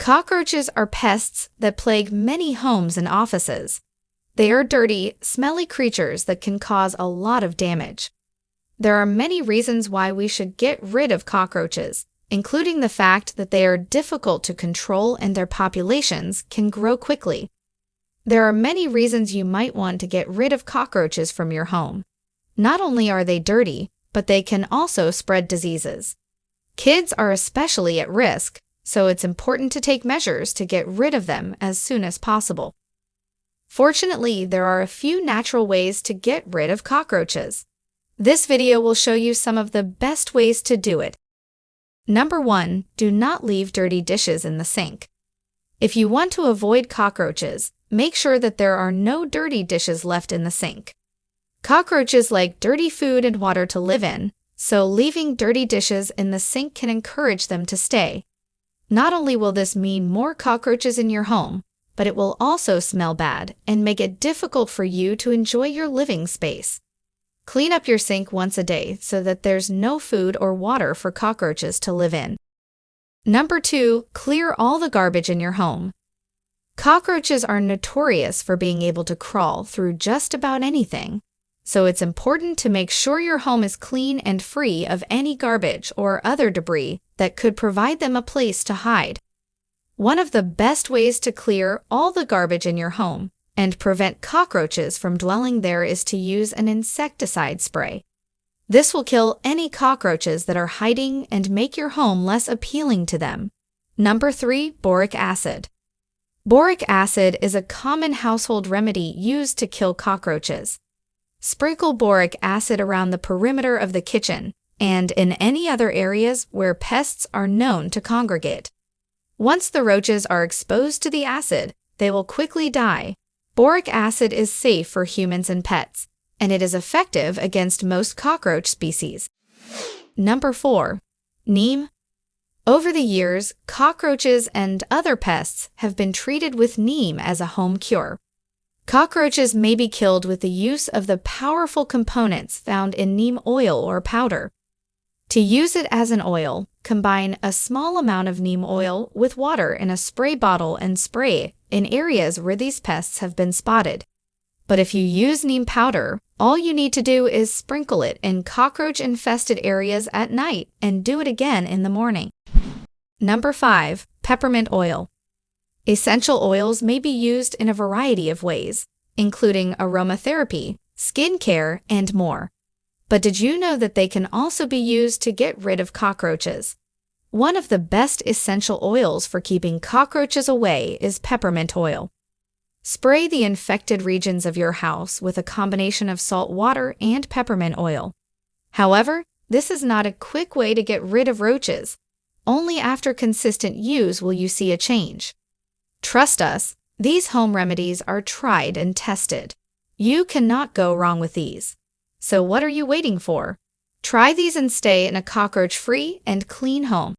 Cockroaches are pests that plague many homes and offices. They are dirty, smelly creatures that can cause a lot of damage. There are many reasons why we should get rid of cockroaches, including the fact that they are difficult to control and their populations can grow quickly. There are many reasons you might want to get rid of cockroaches from your home. Not only are they dirty, but they can also spread diseases. Kids are especially at risk, so it's important to take measures to get rid of them as soon as possible. Fortunately, there are a few natural ways to get rid of cockroaches. This video will show you some of the best ways to do it. Number 1. Do not leave dirty dishes in the sink. If you want to avoid cockroaches, make sure that there are no dirty dishes left in the sink. Cockroaches like dirty food and water to live in, so leaving dirty dishes in the sink can encourage them to stay. Not only will this mean more cockroaches in your home, but it will also smell bad and make it difficult for you to enjoy your living space. Clean up your sink once a day so that there's no food or water for cockroaches to live in. Number 2. Clear all the garbage in your home. Cockroaches are notorious for being able to crawl through just about anything, so it's important to make sure your home is clean and free of any garbage or other debris that could provide them a place to hide. One of the best ways to clear all the garbage in your home and prevent cockroaches from dwelling there is to use an insecticide spray. This will kill any cockroaches that are hiding and make your home less appealing to them. Number 3. Boric acid. Boric acid is a common household remedy used to kill cockroaches. Sprinkle boric acid around the perimeter of the kitchen and in any other areas where pests are known to congregate. Once the roaches are exposed to the acid, they will quickly die. Boric acid is safe for humans and pets, and it is effective against most cockroach species. Number 4. Neem. Over the years, cockroaches and other pests have been treated with neem as a home cure. Cockroaches may be killed with the use of the powerful components found in neem oil or powder. To use it as an oil, combine a small amount of neem oil with water in a spray bottle and spray in areas where these pests have been spotted. But if you use neem powder, all you need to do is sprinkle it in cockroach-infested areas at night and do it again in the morning. Number 5. Peppermint oil. Essential oils may be used in a variety of ways, including aromatherapy, skincare, and more. But did you know that they can also be used to get rid of cockroaches? One of the best essential oils for keeping cockroaches away is peppermint oil. Spray the infected regions of your house with a combination of salt water and peppermint oil. However, this is not a quick way to get rid of roaches. Only after consistent use will you see a change. Trust us, these home remedies are tried and tested. You cannot go wrong with these. So what are you waiting for? Try these and stay in a cockroach-free and clean home.